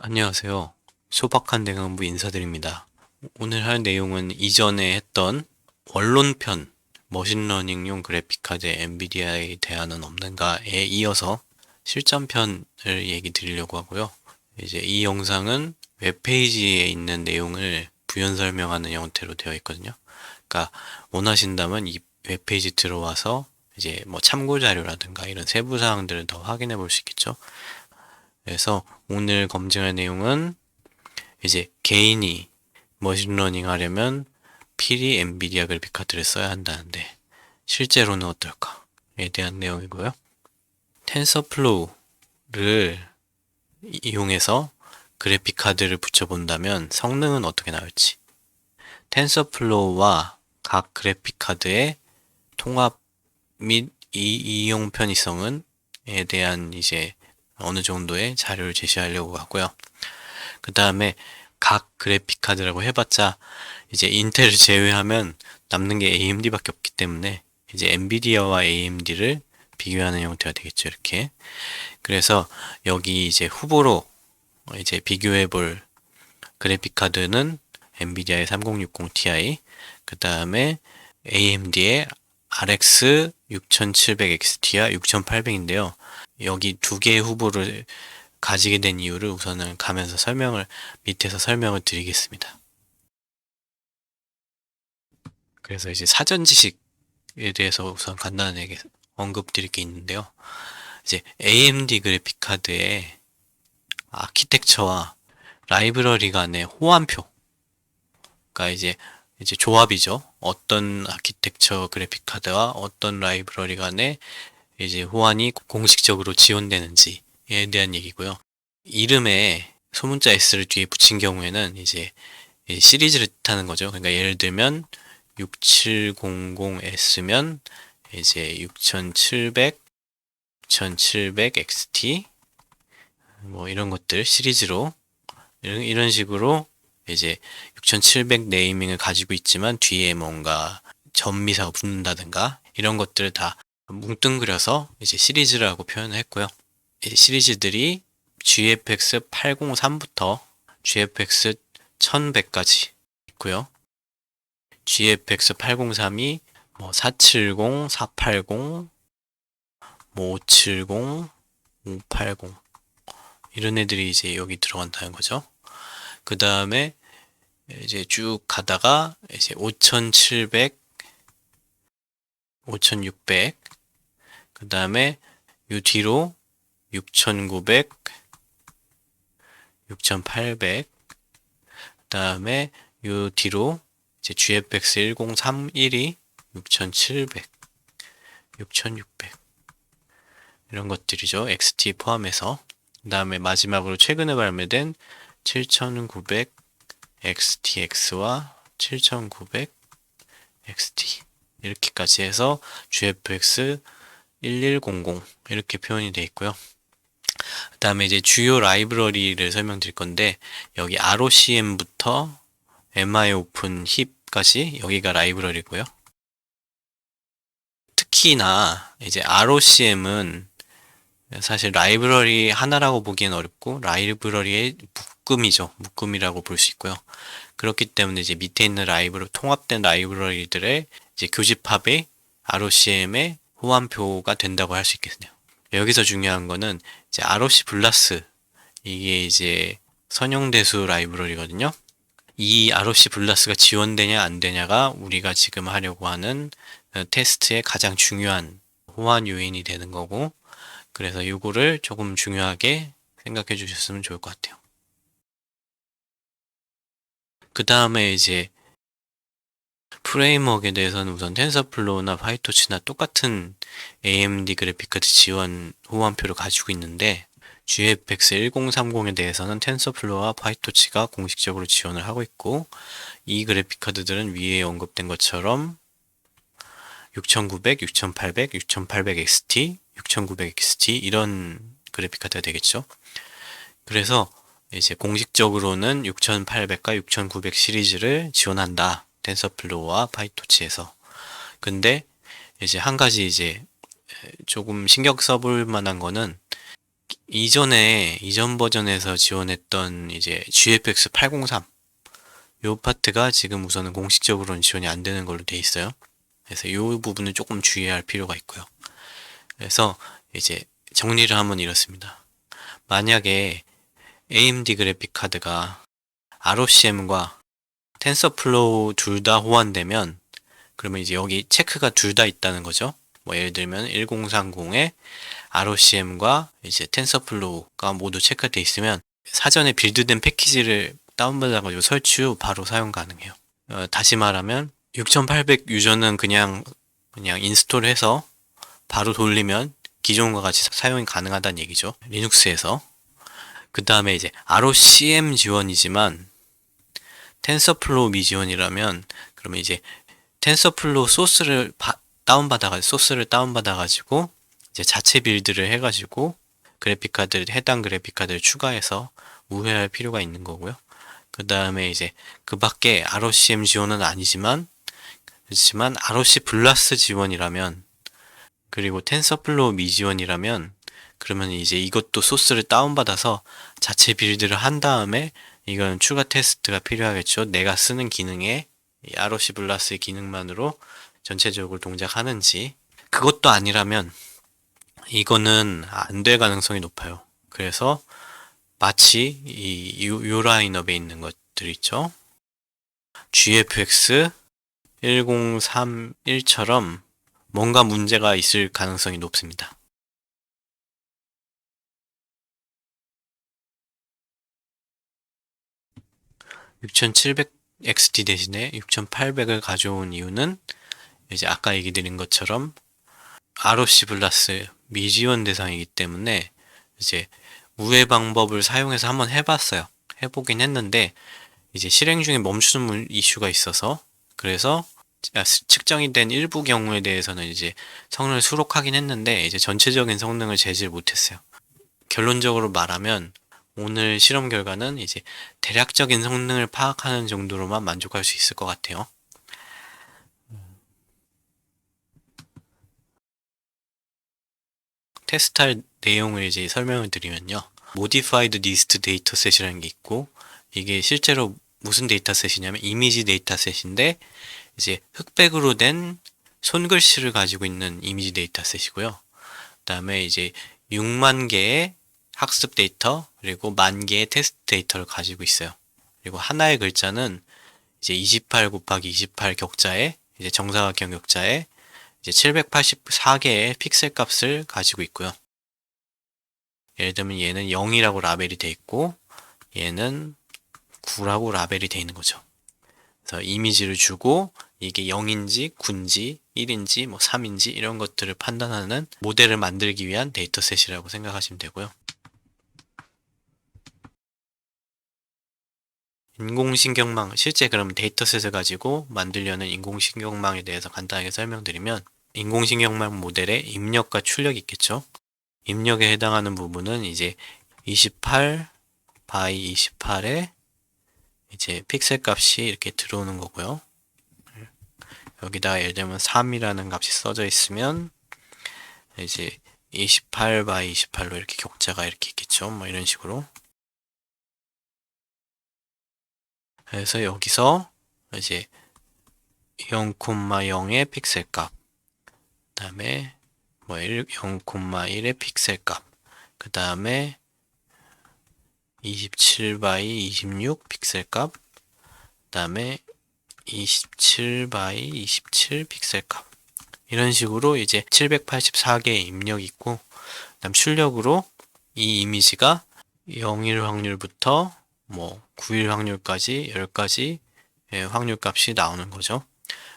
안녕하세요. 소박한 대강부 인사드립니다. 오늘 할 내용은 이전에 했던 원론편 머신러닝용 그래픽카드 엔비디아에 대안은 없는가에 이어서 실전편을 얘기 드리려고 하고요. 이제 이 영상은 웹페이지에 있는 내용을 부연 설명하는 형태로 되어 있거든요. 그러니까 원하신다면 이 웹페이지 들어와서 이제 뭐 참고 자료라든가 이런 세부 사항들을 더 확인해 볼 수 있겠죠. 그래서 오늘 검증할 내용은 이제 개인이 머신러닝 하려면 필히 엔비디아 그래픽카드를 써야 한다는데 실제로는 어떨까에 대한 내용이고요. 텐서플로우를 이용해서 그래픽카드를 붙여본다면 성능은 어떻게 나올지, 텐서플로우와 각 그래픽카드의 통합 및 이용 편의성은 에 대한 이제 어느 정도의 자료를 제시하려고 하고요. 그 다음에 각 그래픽 카드라고 해봤자 이제 인텔을 제외하면 남는 게 AMD밖에 없기 때문에 이제 엔비디아와 AMD를 비교하는 형태가 되겠죠. 이렇게. 그래서 여기 이제 후보로 이제 비교해 볼 그래픽 카드는 엔비디아의 3060 Ti, 그 다음에 AMD의 RX 6700XT와 6800인데요. 여기 두 개의 후보를 가지게 된 이유를 우선은 가면서 밑에서 설명을 드리겠습니다. 그래서 이제 사전 지식에 대해서 우선 간단하게 언급드릴 게 있는데요. 이제 AMD 그래픽 카드의 아키텍처와 라이브러리 간의 호환표. 그러니까 이제 조합이죠. 어떤 아키텍처 그래픽 카드와 어떤 라이브러리 간의 이제 호환이 공식적으로 지원되는지에 대한 얘기고요. 이름에 소문자 S를 뒤에 붙인 경우에는 이제 시리즈를 뜻하는 거죠. 그러니까 예를 들면 6700S면 이제 6700, 6700XT 뭐 이런 것들 시리즈로 이런 식으로 이제 6700 네이밍을 가지고 있지만 뒤에 뭔가 전미사가 붙는다든가 이런 것들을 다 뭉뚱그려서 이제 시리즈라고 표현을 했고요. 이 시리즈들이 GFX 803부터 GFX 1100까지 있고요. GFX 803이 뭐 470, 480, 뭐 570, 580 이런 애들이 이제 여기 들어간다는 거죠. 그 다음에 이제 쭉 가다가 이제 5700, 5600, 그 다음에 요 뒤로 6900, 6800, 그 다음에 요 뒤로 이제 GFX 1031이 6700, 6600 이런 것들이죠. XT 포함해서. 그 다음에 마지막으로 최근에 발매된 7900 XTX와 7900 XT 이렇게까지 해서 GFX 1100 이렇게 표현이 되어 있고요. 그 다음에 이제 주요 라이브러리를 설명드릴 건데 여기 ROCM부터 MI 오픈 힙까지 여기가 라이브러리고요. 특히나 이제 ROCM은 사실 라이브러리 하나라고 보기엔 어렵고 라이브러리의 묶음이라고 볼 수 있고요. 그렇기 때문에 이제 밑에 있는 통합된 라이브러리들의 이제 교집합이 ROCM의 호환표가 된다고 할 수 있겠네요. 여기서 중요한 거는 이제 ROC 플러스 이게 이제 선형대수 라이브러리거든요. 이 ROC 플러스가 지원되냐 안 되냐가 우리가 지금 하려고 하는 테스트의 가장 중요한 호환 요인이 되는 거고, 그래서 이거를 조금 중요하게 생각해 주셨으면 좋을 것 같아요. 그 다음에 이제 프레임워크에 대해서는 우선 텐서플로우나 파이토치나 똑같은 AMD 그래픽카드 지원 호환표를 가지고 있는데 GFX 1030에 대해서는 텐서플로우와 파이토치가 공식적으로 지원을 하고 있고, 이 그래픽카드들은 위에 언급된 것처럼 6900, 6800, 6800XT, 6900XT 이런 그래픽카드가 되겠죠. 그래서 이제 공식적으로는 6800과 6900 시리즈를 지원한다. 텐서플로우와 파이토치에서. 근데 이제 한 가지 이제 조금 신경 써볼 만한 거는 이전 버전에서 지원했던 이제 GFX 803 요 파트가 지금 우선은 공식적으로는 지원이 안 되는 걸로 돼 있어요. 그래서 요 부분을 조금 주의해야 할 필요가 있고요. 그래서 이제 정리를 하면 이렇습니다. 만약에 AMD 그래픽 카드가 ROCm과 텐서플로우 둘 다 호환되면 그러면 이제 여기 체크가 둘 다 있다는 거죠. 뭐 예를 들면 1030에 ROCm과 이제 텐서플로우가 모두 체크되어 있으면 사전에 빌드된 패키지를 다운받아가지고 설치 후 바로 사용 가능해요. 다시 말하면 6800 유저는 그냥 인스톨해서 바로 돌리면 기존과 같이 사용이 가능하다는 얘기죠. 리눅스에서. 그 다음에 이제 ROCm 지원이지만 텐서플로우 미지원이라면 그러면 이제 텐서플로우 소스를 다운받아가지고 이제 자체 빌드를 해가지고 해당 그래픽 카드를 추가해서 우회할 필요가 있는 거고요. 그 다음에 이제 그 밖에 ROCm 지원은 아니지만 그렇지만 ROC 플러스 지원이라면 그리고 텐서플로우 미지원이라면 그러면 이제 이것도 소스를 다운받아서 자체 빌드를 한 다음에 이건 추가 테스트가 필요하겠죠. 내가 쓰는 기능에 ROC 플러스의 기능만으로 전체적으로 동작하는지 그것도 아니라면 이거는 안 될 가능성이 높아요. 그래서 마치 요 라인업에 있는 것들 있죠. GFX 1031처럼 뭔가 문제가 있을 가능성이 높습니다. 6700XT 대신에 6800을 가져온 이유는 이제 아까 얘기 드린 것처럼 ROC 플러스 미지원 대상이기 때문에 이제 우회 방법을 사용해서 한번 해봤어요. 해보긴 했는데 이제 실행 중에 멈추는 이슈가 있어서 그래서 측정이 된 일부 경우에 대해서는 이제 성능을 수록하긴 했는데 이제 전체적인 성능을 제지를 못했어요. 결론적으로 말하면 오늘 실험 결과는 이제 대략적인 성능을 파악하는 정도로만 만족할 수 있을 것 같아요. 테스트할 내용을 이제 설명을 드리면요. Modified List 데이터셋이라는 게 있고 이게 실제로 무슨 데이터셋이냐면 이미지 데이터셋인데 이제 흑백으로 된 손글씨를 가지고 있는 이미지 데이터셋이고요. 그 다음에 이제 6만 개의 학습 데이터 그리고 1만 개의 테스트 데이터를 가지고 있어요. 그리고 하나의 글자는 이제 28 곱하기 28 격자에 이제 정사각형 격자에 이제 784개의 픽셀 값을 가지고 있고요. 예를 들면 얘는 0이라고 라벨이 돼 있고 얘는 9라고 라벨이 돼 있는 거죠. 그래서 이미지를 주고 이게 0인지 9인지 1인지 뭐 3인지 이런 것들을 판단하는 모델을 만들기 위한 데이터셋이라고 생각하시면 되고요. 인공신경망, 실제 그럼 데이터셋을 가지고 만들려는 인공신경망에 대해서 간단하게 설명드리면 인공신경망 모델의 입력과 출력이 있겠죠. 입력에 해당하는 부분은 이제 28 by 28에 이제 픽셀 값이 이렇게 들어오는 거고요. 여기다가 예를 들면 3이라는 값이 써져 있으면 이제 28 by 28로 이렇게 격자가 이렇게 있겠죠. 뭐 이런 식으로. 그래서 여기서 이제 0,0의 픽셀 값, 그 다음에 뭐 0,1의 픽셀 값, 그 다음에 27 by 26 픽셀 값, 그 다음에 27 by 27 픽셀 값. 이런 식으로 이제 784개의 입력이 있고, 그 다음 출력으로 이 이미지가 0일 확률부터 뭐 9일 확률까지 10가지 확률 값이 나오는 거죠.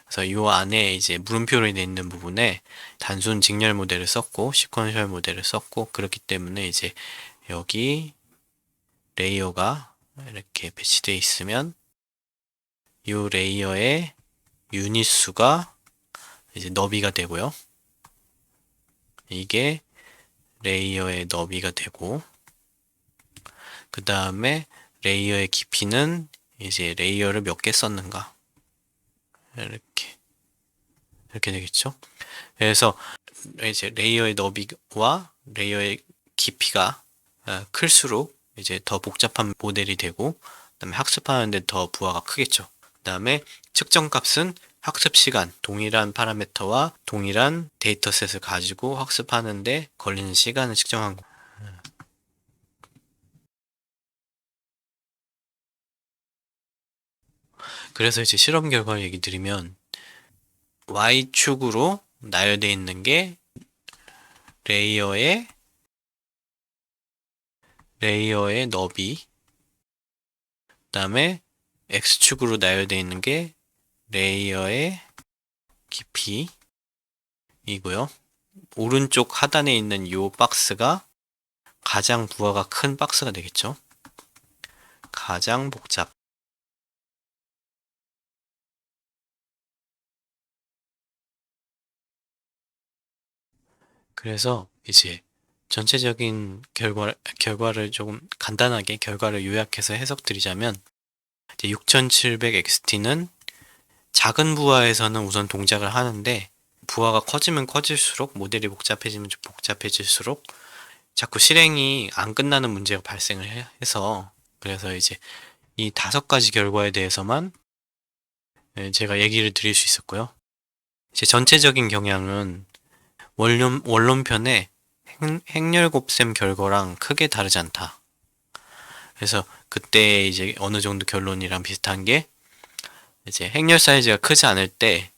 그래서 이 안에 이제 물음표로 되어 있는 부분에 단순 직렬 모델을 썼고 시퀀셜 모델을 썼고 그렇기 때문에 이제 여기 레이어가 이렇게 배치되어 있으면 이 레이어의 유닛 수가 이제 너비가 되고요. 이게 레이어의 너비가 되고 그 다음에 레이어의 깊이는 이제 레이어를 몇 개 썼는가 이렇게 되겠죠. 그래서 이제 레이어의 너비와 레이어의 깊이가 클수록 이제 더 복잡한 모델이 되고, 그다음에 학습하는데 더 부하가 크겠죠. 그다음에 측정값은 학습 시간, 동일한 파라미터와 동일한 데이터셋을 가지고 학습하는데 걸리는 시간을 측정한 거. 그래서 이제 실험 결과를 얘기 드리면, Y축으로 나열되어 있는 게 레이어의 너비, 그다음에 X축으로 나열되어 있는 게 레이어의 깊이이고요. 오른쪽 하단에 있는 이 박스가 가장 부하가 큰 박스가 되겠죠. 가장 복잡. 그래서 이제 전체적인 결과를 조금 간단하게 결과를 요약해서 해석드리자면, 이제 6700XT는 작은 부하에서는 우선 동작을 하는데, 부하가 커지면 커질수록, 모델이 복잡해지면 복잡해질수록 자꾸 실행이 안 끝나는 문제가 발생을 해서, 그래서 이제 이 5가지 결과에 대해서만 제가 얘기를 드릴 수 있었고요. 이제 전체적인 경향은 원론편에 행렬 곱셈 결과랑 크게 다르지 않다. 그래서 그때 이제 어느 정도 결론이랑 비슷한 게, 이제 행렬 사이즈가 크지 않을 때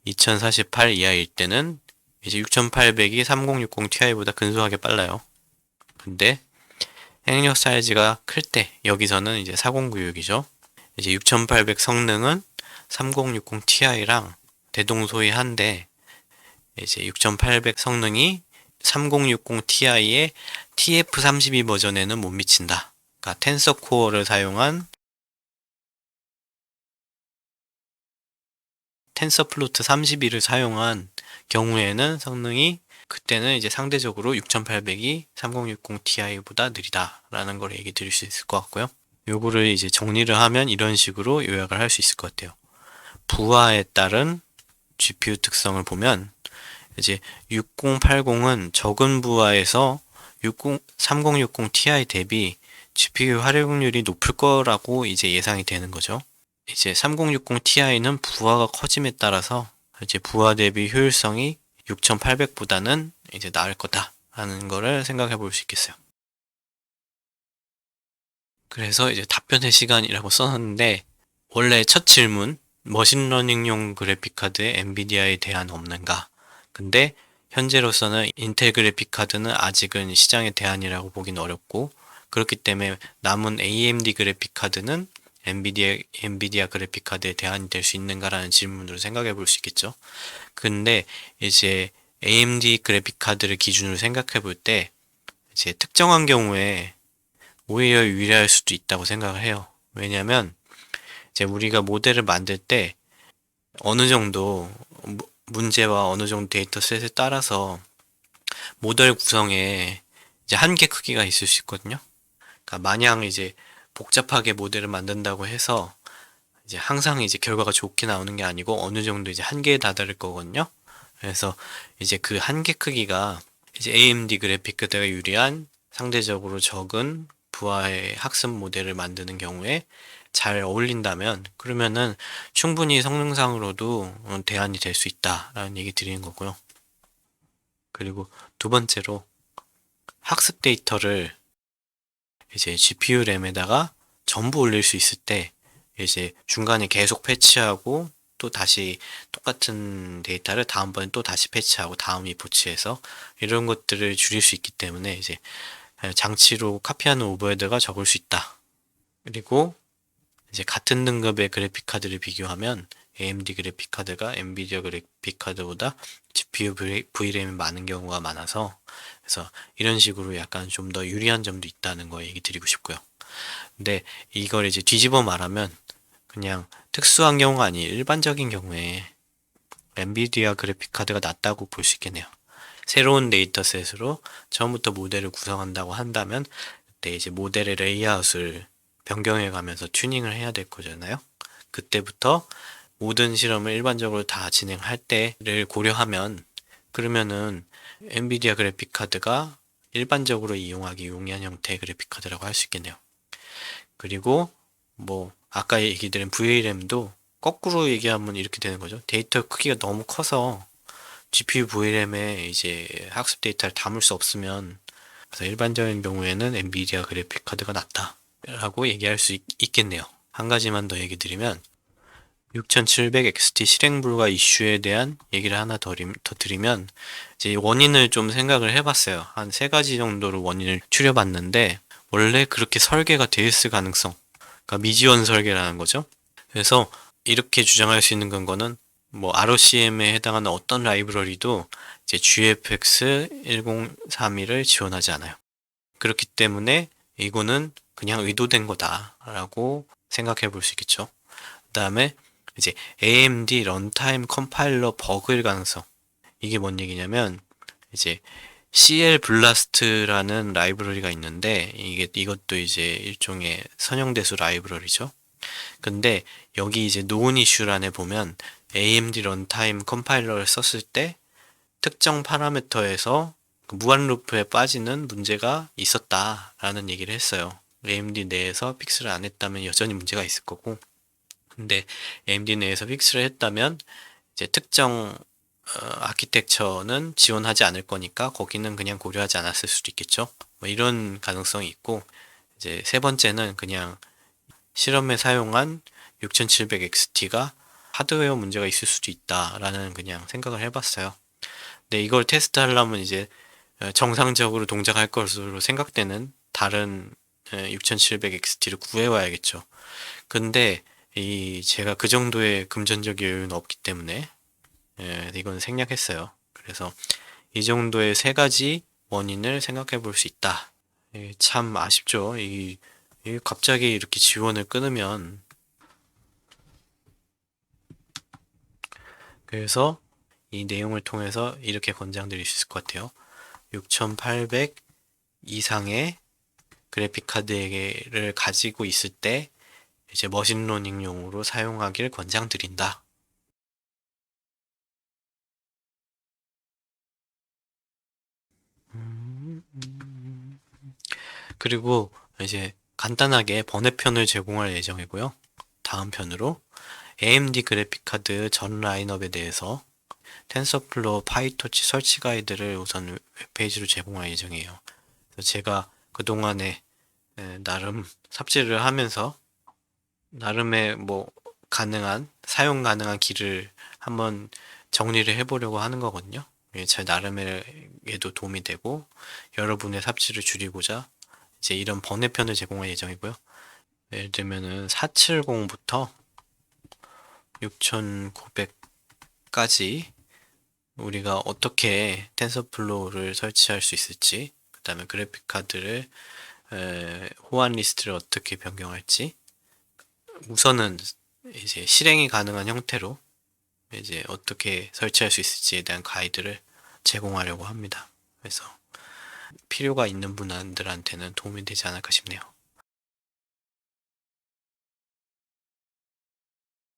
2048 이하일 때는 이제 6800이 3060 Ti보다 근소하게 빨라요. 근데 행렬 사이즈가 클 때, 여기서는 이제 4096이죠. 이제 6800 성능은 3060 Ti랑 대동소이한데, 이제 6800 성능이 3060 Ti의 TF32 버전에는 못 미친다. 그러니까 텐서 코어를 사용한 텐서플로트 32를 사용한 경우에는 성능이, 그때는 이제 상대적으로 6800이 3060 Ti보다 느리다라는 걸 얘기 드릴 수 있을 것 같고요. 요거를 이제 정리를 하면 이런 식으로 요약을 할 수 있을 것 같아요. 부하에 따른 GPU 특성을 보면, 이제 6080은 적은 부하에서 3060 Ti 대비 GPU 활용률이 높을 거라고 이제 예상이 되는 거죠. 이제 3060 Ti는 부하가 커짐에 따라서 이제 부하 대비 효율성이 6800보다는 이제 나을 거다라는 거를 생각해 볼 수 있겠어요. 그래서 이제 답변의 시간이라고 써놨는데, 원래 첫 질문, 머신러닝용 그래픽카드에 엔비디아에 대한 없는가? 근데 현재로서는 인텔 그래픽카드는 아직은 시장의 대안이라고 보긴 어렵고, 그렇기 때문에 남은 AMD 그래픽카드는 엔비디아 그래픽카드의 대안이 될 수 있는가라는 질문으로 생각해 볼 수 있겠죠. 근데 이제 AMD 그래픽카드를 기준으로 생각해 볼 때, 이제 특정한 경우에 오히려 유리할 수도 있다고 생각을 해요. 왜냐면 이제 우리가 모델을 만들 때 어느 정도 문제와 어느 정도 데이터셋에 따라서 모델 구성에 이제 한계 크기가 있을 수 있거든요. 그러니까 마냥 이제 복잡하게 모델을 만든다고 해서 이제 항상 이제 결과가 좋게 나오는 게 아니고 어느 정도 이제 한계에 다다를 거거든요. 그래서 이제 그 한계 크기가 이제 AMD 그래픽카드가 유리한 상대적으로 적은 부하의 학습 모델을 만드는 경우에 잘 어울린다면, 그러면은 충분히 성능상으로도 대안이 될 수 있다라는 얘기 드리는 거고요. 그리고 두 번째로, 학습 데이터를 이제 GPU 램에다가 전부 올릴 수 있을 때 이제 중간에 계속 패치하고 또 다시 똑같은 데이터를 다음번에 또 다시 패치하고 다음 리포치해서 이런 것들을 줄일 수 있기 때문에 이제 장치로 카피하는 오버헤드가 적을 수 있다. 그리고 이제 같은 등급의 그래픽 카드를 비교하면 AMD 그래픽 카드가 엔비디아 그래픽 카드보다 GPU VRAM이 많은 경우가 많아서, 그래서 이런 식으로 약간 좀 더 유리한 점도 있다는 거 얘기 드리고 싶고요. 근데 이걸 이제 뒤집어 말하면, 그냥 특수한 경우가 아닌 일반적인 경우에 엔비디아 그래픽 카드가 낫다고 볼 수 있겠네요. 새로운 데이터셋으로 처음부터 모델을 구성한다고 한다면 그때 이제 모델의 레이아웃을 변경해 가면서 튜닝을 해야 될 거잖아요. 그때부터 모든 실험을 일반적으로 다 진행할 때를 고려하면, 그러면은 엔비디아 그래픽 카드가 일반적으로 이용하기 용이한 형태의 그래픽카드라고 할 수 있겠네요. 그리고 뭐 아까 얘기 드린 VRAM도 거꾸로 얘기하면 이렇게 되는 거죠. 데이터 크기가 너무 커서 GPU VRAM에 이제 학습 데이터를 담을 수 없으면, 그래서 일반적인 경우에는 엔비디아 그래픽 카드가 낫다 라고 얘기할 수 있겠네요. 한 가지만 더 얘기 드리면 6700XT 실행 불가 이슈에 대한 얘기를 하나 더 드리면, 이제 원인을 좀 생각을 해봤어요. 한 세 가지 정도로 원인을 추려봤는데, 원래 그렇게 설계가 되어 있을 가능성, 그러니까 미지원 설계라는 거죠. 그래서 이렇게 주장할 수 있는 근거는 뭐 ROCm에 해당하는 어떤 라이브러리도 이제 GFX 1032를 지원하지 않아요. 그렇기 때문에 이거는 그냥 의도된 거다라고 생각해 볼 수 있겠죠. 그 다음에 이제 AMD 런타임 컴파일러 버그일 가능성. 이게 뭔 얘기냐면, 이제 CL 블라스트라는 라이브러리가 있는데, 이것도 이제 일종의 선형대수 라이브러리죠. 근데 여기 이제 노은 이슈란에 보면 AMD 런타임 컴파일러를 썼을 때 특정 파라미터에서 무한 루프에 빠지는 문제가 있었다라는 얘기를 했어요. AMD 내에서 픽스를 안 했다면 여전히 문제가 있을 거고, 근데 AMD 내에서 픽스를 했다면 이제 특정 아키텍처는 지원하지 않을 거니까 거기는 그냥 고려하지 않았을 수도 있겠죠. 뭐 이런 가능성이 있고, 이제 세 번째는 그냥 실험에 사용한 6700XT가 하드웨어 문제가 있을 수도 있다라는 그냥 생각을 해봤어요. 근데 이걸 테스트하려면 이제 정상적으로 동작할 것으로 생각되는 다른 6700XT를 구해와야겠죠. 근데 제가 그 정도의 금전적 여유는 없기 때문에 이건 생략했어요. 그래서 이 정도의 세 가지 원인을 생각해 볼 수 있다. 참 아쉽죠. 갑자기 이렇게 지원을 끊으면. 그래서 이 내용을 통해서 이렇게 권장드릴 수 있을 것 같아요. 6800 이상의 그래픽 카드를 가지고 있을 때 이제 머신러닝용으로 사용하길 권장드린다. 그리고 이제 간단하게 번외편을 제공할 예정이고요. 다음 편으로 AMD 그래픽카드 전 라인업에 대해서 텐서플로우 파이토치 설치 가이드를 우선 웹페이지로 제공할 예정이에요. 그래서 제가 그동안에 나름 삽질을 하면서 나름의 뭐 사용 가능한 길을 한번 정리를 해보려고 하는 거거든요. 제 나름에도 도움이 되고 여러분의 삽질을 줄이고자 이제 이런 번외편을 제공할 예정이고요. 예를 들면은 470부터 6900까지 우리가 어떻게 텐서플로우를 설치할 수 있을지, 그 다음에 그래픽 카드를 호환 리스트를 어떻게 변경할지, 우선은 이제 실행이 가능한 형태로 이제 어떻게 설치할 수 있을지에 대한 가이드를 제공하려고 합니다. 그래서 필요가 있는 분들한테는 도움이 되지 않을까 싶네요.